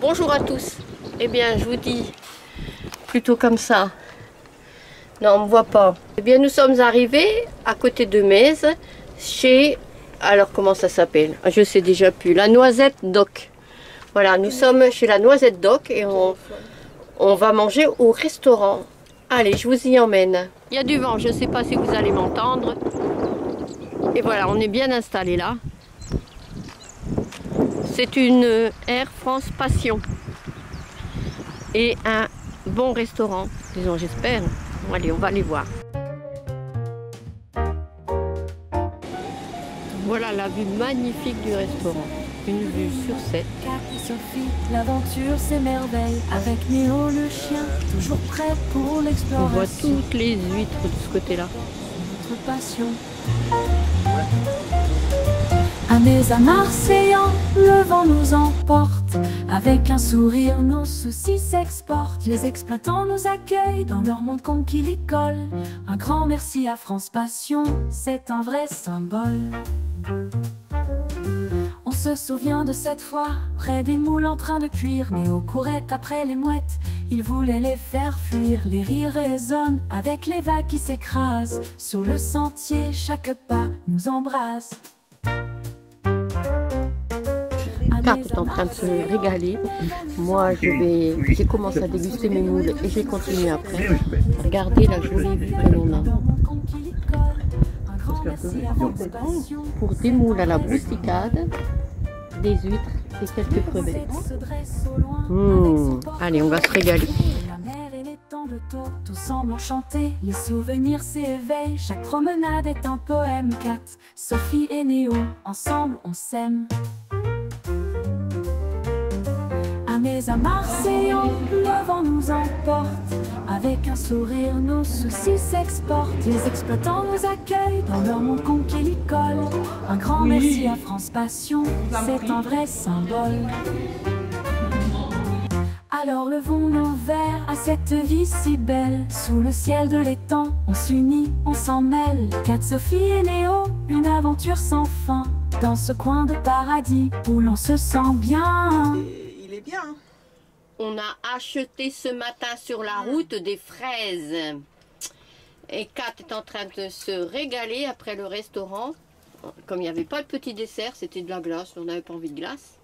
Bonjour à tous. Eh bien, je vous dis plutôt comme ça. Non, on ne me voit pas. Eh bien, nous sommes arrivés à côté de Metz, chez... Alors, comment ça s'appelle? Je sais déjà plus. La Noisette Doc. Voilà, nous sommes chez la Noisette Doc et on va manger au restaurant. Allez, je vous y emmène. Il y a du vent, je ne sais pas si vous allez m'entendre. Et voilà, on est bien installé là. C'est une Air France Passion. Et un bon restaurant, disons, j'espère. Bon, allez, on va aller voir. Voilà la vue magnifique du restaurant. Une vue sur 7. Kat et Sophie, l'aventure c'est merveille. Avec Néo le chien, toujours prêt pour l'exploration. On voit toutes les huîtres de ce côté-là. Notre passion. Amis à Marseillan, le vent nous emporte. Avec un sourire, nos soucis s'exportent. Les exploitants nous accueillent dans leur monde conquis l'école. Un grand merci à France Passion, c'est un vrai symbole. On se souvient de cette fois, près des moules en train de cuire. Néo courait après les mouettes, il voulait les faire fuir. Les rires résonnent avec les vagues qui s'écrasent. Sur le sentier, chaque pas nous embrasse. Kat est en train de se régaler. Moi, j'ai commencé à déguster mes moules et j'ai continué après. Regardez la jolie vue que l'on a. Pour des moules à la brousticade, des huîtres et quelques crevettes. Allez, on va se régaler. Tout semble enchanté, les souvenirs s'éveillent. Chaque promenade est un poème. Kat, Sophie et Néo, ensemble on s'aime. Mais à Marseillan, le vent nous emporte. Avec un sourire, nos soucis s'exportent. Les exploitants nous accueillent dans leur monde conquis l'école. Un grand merci à France Passion, c'est un vrai symbole. Alors levons nos verres à cette vie si belle. Sous le ciel de l'étang, on s'unit, on s'en mêle. Kat, Sophie et Néo, une aventure sans fin. Dans ce coin de paradis où l'on se sent bien. Bien. On a acheté ce matin sur la route des fraises. Et Kat est en train de se régaler après le restaurant. Comme il n'y avait pas de petit dessert, c'était de la glace. On n'avait pas envie de glace.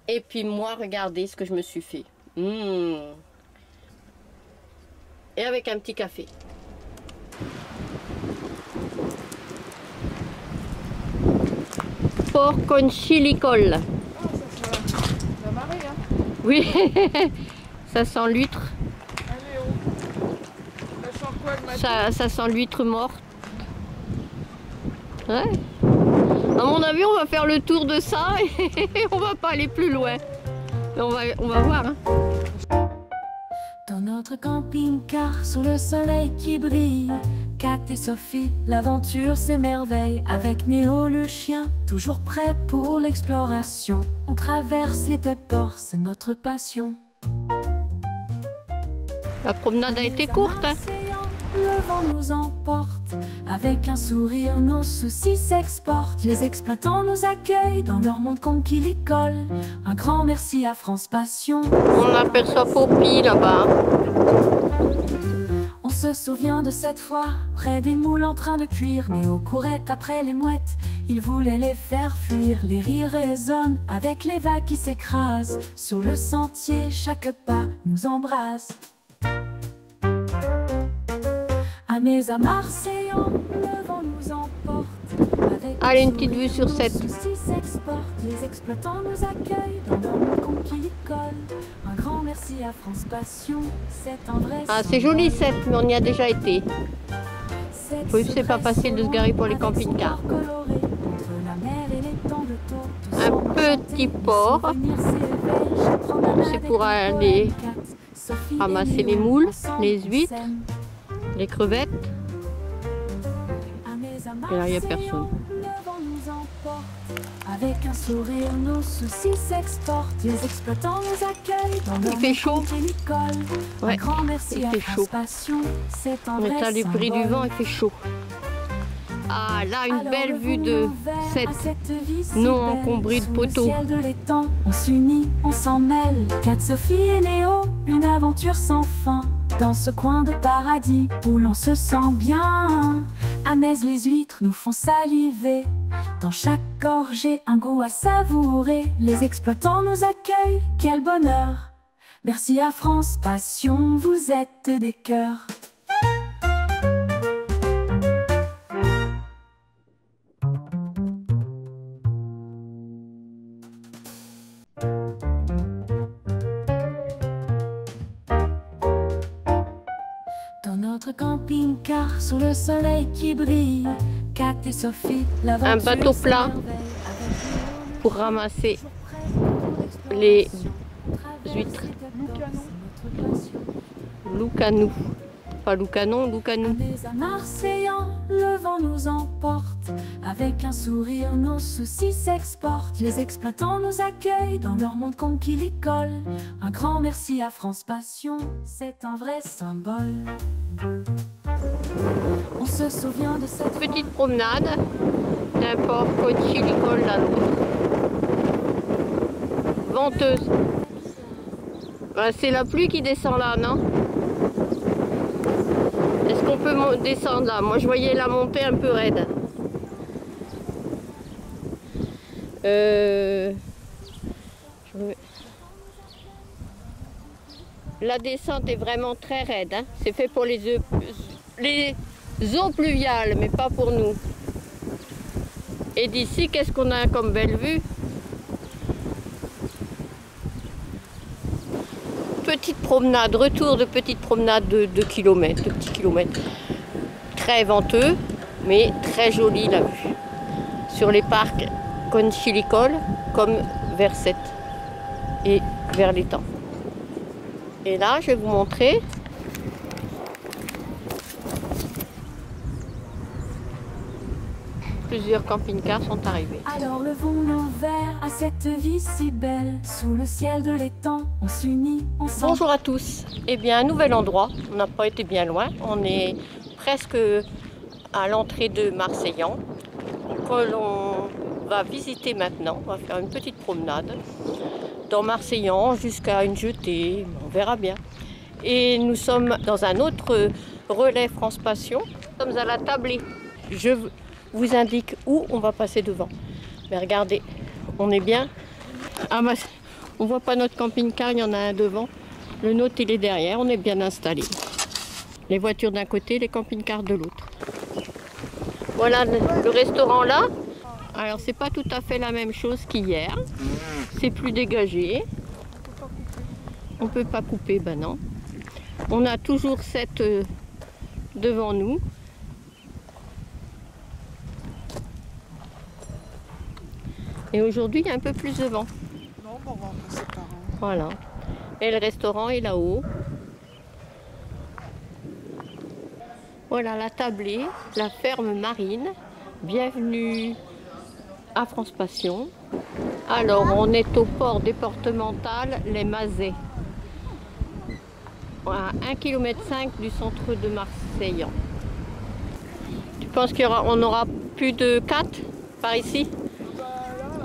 Et puis moi, regardez ce que je me suis fait. Et avec un petit café. Porc con chili col. Oui, ça sent l'huître. Ça sent l'huître morte. Ouais. À mon avis, on va faire le tour de ça et on va pas aller plus loin. Mais on va voir. Hein. Dans notre camping-car, sous le soleil qui brille, Kat et Sophie, l'aventure s'émerveille. Avec Néo le chien, toujours prêt pour l'exploration. On traverse les ports, c'est notre passion. La promenade a été courte. Hein. Le vent nous emporte. Avec un sourire, nos soucis s'exportent. Les exploitants nous accueillent dans leur monde conquis l'école. Un grand merci à France Passion. On aperçoit Poppy là-bas. On se souvient de cette fois, près des moules en train de cuire. Néo courait après les mouettes, il voulait les faire fuir. Les rires résonnent avec les vagues qui s'écrasent. Sur le sentier, chaque pas nous embrasse. Amis à Marseillan, le vent nous emporte. Allez, une petite vue sur 7. Les exploitants nous accueillent dans leur monde conquis l'école. Un grand merci à France Passion, c'est un vrai. Ah, c'est joli 7, mais on y a déjà été. Oui, c'est pas facile de se garer pour les camping-cars. Un petit port. C'est pour aller ramasser les moules, les huîtres, les crevettes. Et là, il n'y a personne. Avec un sourire, nos soucis s'exportent. Les exploitants nous accueillent dans leur Il fait chaud. Ouais, un grand merci il à fait France chaud. Passion, c'est un On est vrai à l'abri du symbole. vent, il fait chaud. Ah, là, une belle vue de cette non encombrée de poteaux. On s'unit, on s'en mêle. Kat, Sophie et Néo, une aventure sans fin. Dans ce coin de paradis où l'on se sent bien. À Metz, les huîtres nous font saliver. Dans chaque gorgée, un goût à savourer. Les exploitants nous accueillent, quel bonheur. Merci à France Passion, vous êtes des cœurs. Dans notre camping-car, sous le soleil qui brille, Kat et Sophie, Un bateau plat pour ramasser les huîtres. Loucanou. Pas Loucanon, Loucanou. À Marseillan, le vent nous emporte. Avec un sourire, nos soucis s'exportent. Les exploitants nous accueillent dans leur monde conquilicole. Un grand merci à France Passion, c'est un vrai symbole. On se souvient de cette Petite promenade d'un port conchilicole à l'autre. Venteuse. Ben, c'est la pluie qui descend là, non? Est-ce qu'on peut descendre là? Moi je voyais la montée un peu raide. La descente est vraiment très raide, hein. C'est fait pour les eaux pluviales, mais pas pour nous. Et d'ici, qu'est-ce qu'on a comme belle vue? Petite promenade, retour de petite promenade de 2 km, de petits kilomètres. Très venteux, mais très jolie la vue. Sur les parcs conchilicoles, comme vers Sète et vers l'étang. Et là, je vais vous montrer plusieurs camping-cars sont arrivés. Alors levons-nous vers à cette vie si belle. Sous le ciel de l'étang, on s'unit, on s'en... Bonjour à tous. Eh bien, un nouvel endroit. On n'a pas été bien loin. On est presque à l'entrée de Marseillan, que l'on va visiter maintenant. On va faire une petite promenade dans Marseillan jusqu'à une jetée. On verra bien. Et nous sommes dans un autre relais France Passion. Nous sommes à la tablée. Je vous indique où on va passer devant. Mais regardez, on est bien. Ah bah, on voit pas notre camping-car, il y en a un devant. Le nôtre, il est derrière, on est bien installé. Les voitures d'un côté, les camping-cars de l'autre. Voilà le restaurant là. Alors, c'est pas tout à fait la même chose qu'hier. C'est plus dégagé. On peut pas couper, ben non. On a toujours cette devant nous. Et aujourd'hui, il y a un peu plus de vent. Non, bon, on va passer par... Voilà. Et le restaurant est là-haut. Voilà la tablée, la ferme marine. Bienvenue à France Passion. Alors, on est au port départemental Les Mazets. À 1,5 km du centre de Marseillan. Tu penses qu'on aura plus de 4 par ici?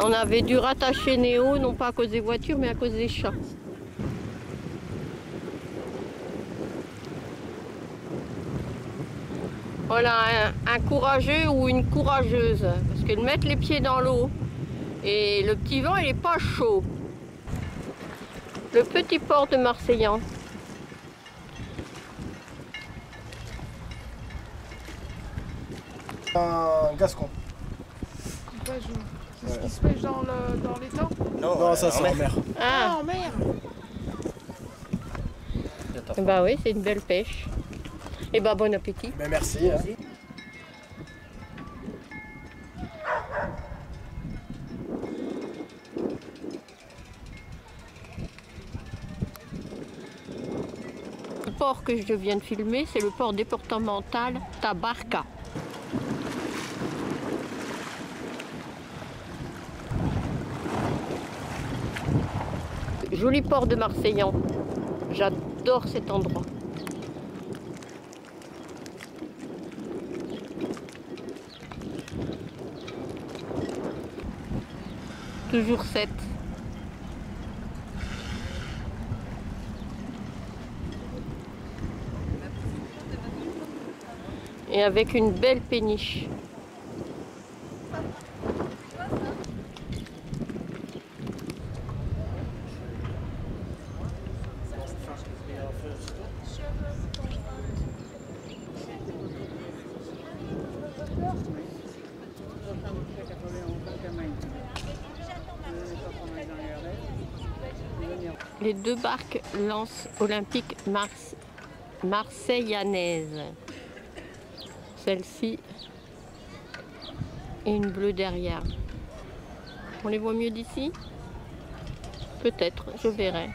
On avait dû rattacher Néo, non pas à cause des voitures, mais à cause des chats. Voilà, un courageux ou une courageuse. Parce qu'ils mettent les pieds dans l'eau. Et le petit vent, il n'est pas chaud. Le petit port de Marseillan. Un gascon. C'est ce qui se pêche dans l'étang? Non, ça c'est en mer. Ah, en mer. bah oui, c'est une belle pêche. Et bah bon appétit. Mais merci. Hein. Le port que je viens de filmer, c'est le port départemental Tabarca. Joli port de Marseillan. J'adore cet endroit. Toujours 7. Et avec une belle péniche. Les deux barques lance olympique marseillanaise. Celle-ci et une bleue derrière. On les voit mieux d'ici? Peut-être, je verrai.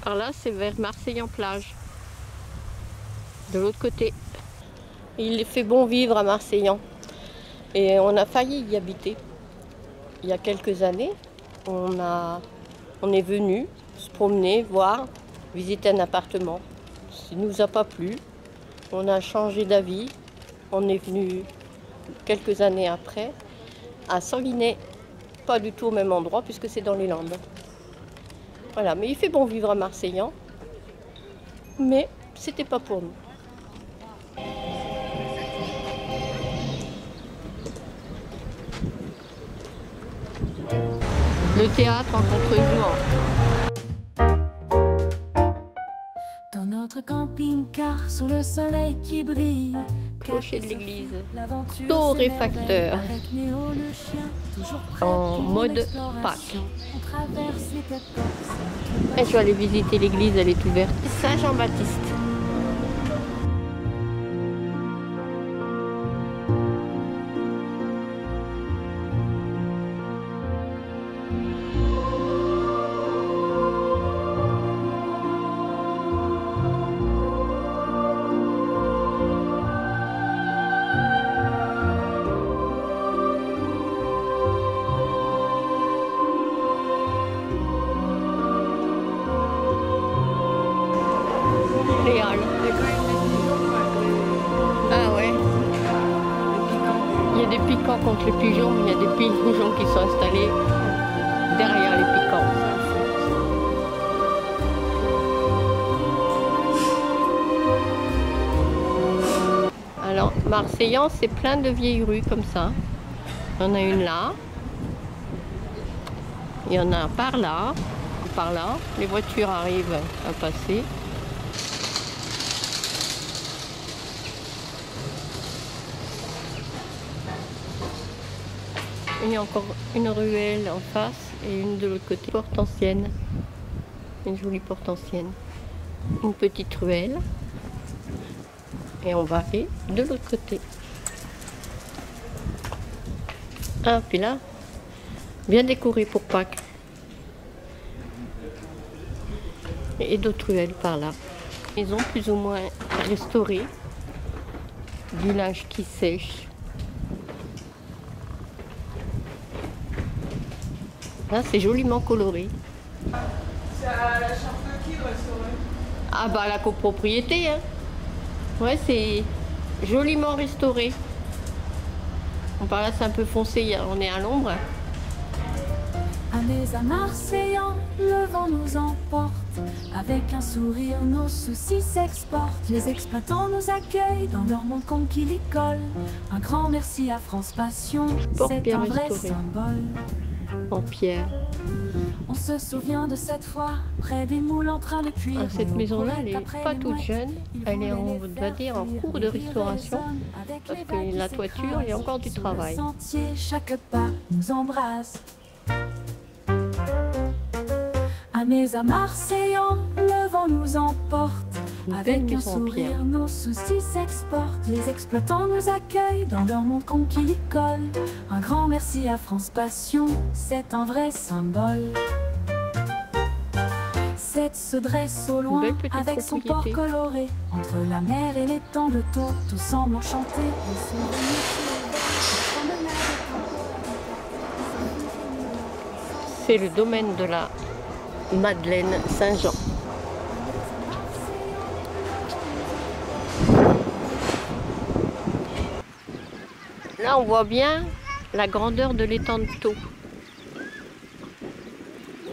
Par là, c'est vers Marseille en plage. De l'autre côté. Il fait bon vivre à Marseillan. Et on a failli y habiter. Il y a quelques années, on est venu se promener, voir, visiter un appartement. Ça ne nous a pas plu. On a changé d'avis. On est venu quelques années après à Sanguinet. Pas du tout au même endroit puisque c'est dans les Landes. Voilà, mais il fait bon vivre à Marseillan, mais c'était pas pour nous. Le théâtre en contre-jouant. Dans notre camping-car, sous le soleil qui brille, Clocher de l'église. Torréfacteur. En mode Pâques. Et je vais aller visiter l'église, elle est ouverte. Saint-Jean-Baptiste. Ah ouais. Il y a des piquants contre les pigeons, mais il y a des pigeons qui sont installés derrière les piquants. Alors, Marseillan, c'est plein de vieilles rues comme ça. Il y en a une là. Il y en a par là. Par là. Les voitures arrivent à passer. Il y a encore une ruelle en face et une de l'autre côté. Porte ancienne. Une jolie porte ancienne. Une petite ruelle. Et on va aller de l'autre côté. Ah, puis là, bien décoré pour Pâques. Et d'autres ruelles par là. Ils ont plus ou moins restauré du linge qui sèche. Là, c'est joliment coloré. C'est à la charte de qui de restaurer? Ah bah la copropriété, hein. Ouais, c'est joliment restauré. Bon, par là, c'est un peu foncé, on est à l'ombre. Mais à Marseillan, le vent nous emporte. Avec un sourire, nos soucis s'exportent. Les exploitants nous accueillent dans leur monde conquis l'école. Un grand merci à France Passion, c'est un vrai symbole. En pierre. On se souvient de cette fois, près des moules en train de cuire. Ah, cette maison-là, elle n'est pas toute jeune. Elle est, on va dire, en cours de restauration. Parce que la toiture, il y a encore du travail. Chaque pas nous embrasse. Amis à Marseillan, le vent nous emporte. Avec un sourire, nos soucis s'exportent. Les exploitants nous accueillent dans leur monde conquis colle. Un grand merci à France Passion, c'est un vrai symbole. Cette se dresse au loin avec son port coloré. Entre la mer et l'étang de Thau, tout semble enchanté. C'est le domaine de la Madeleine Saint-Jean. Là, on voit bien la grandeur de l'étang de Thau,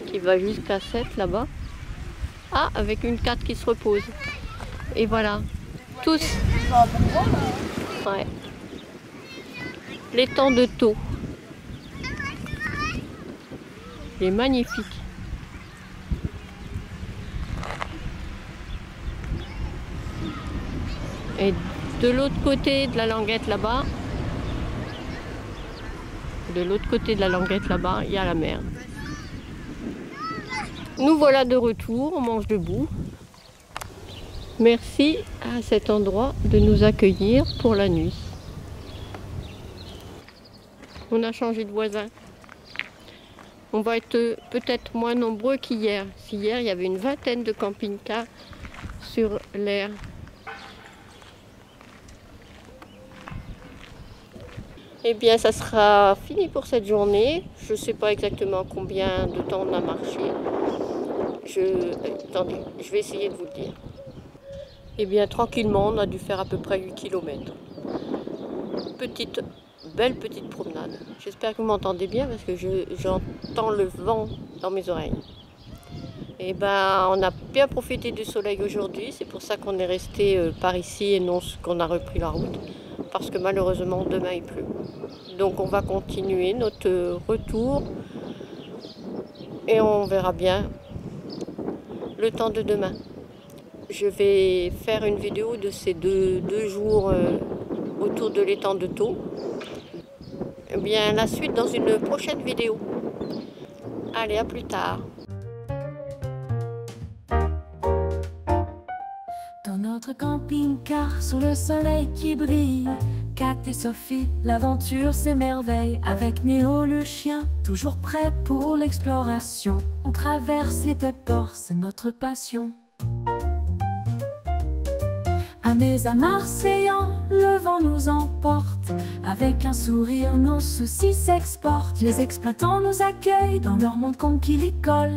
qui va jusqu'à 7 là-bas. Ah, avec une 4 qui se repose. Et voilà, tous. Ouais. L'étang de Thau. Il est magnifique. Et de l'autre côté de la languette là-bas, il y a la mer. Nous voilà de retour, on mange debout. Merci à cet endroit de nous accueillir pour la nuit. On a changé de voisin. On va être peut-être moins nombreux qu'hier. Si hier, il y avait une vingtaine de camping-cars sur l'air. Eh bien, ça sera fini pour cette journée. Je ne sais pas exactement combien de temps on a marché. Attendez, je vais essayer de vous le dire. Eh bien, tranquillement, on a dû faire à peu près 8 km. Belle petite promenade. J'espère que vous m'entendez bien parce que j'entends le vent dans mes oreilles. Eh bien, on a bien profité du soleil aujourd'hui. C'est pour ça qu'on est resté par ici et non qu'on a repris la route. Parce que malheureusement, demain il pleut. Donc on va continuer notre retour et on verra bien le temps de demain. Je vais faire une vidéo de ces deux jours autour de l'étang de Thau. Eh bien, la suite dans une prochaine vidéo. Allez, à plus tard. Dans notre camping-car, sous le soleil qui brille, Kat et Sophie, l'aventure s'émerveille. Avec Néo le chien, toujours prêt pour l'exploration. On traverse les ports, c'est notre passion. Amis à Marseillan, le vent nous emporte. Avec un sourire, nos soucis s'exportent. Les exploitants nous accueillent dans leur monde conquis l'école.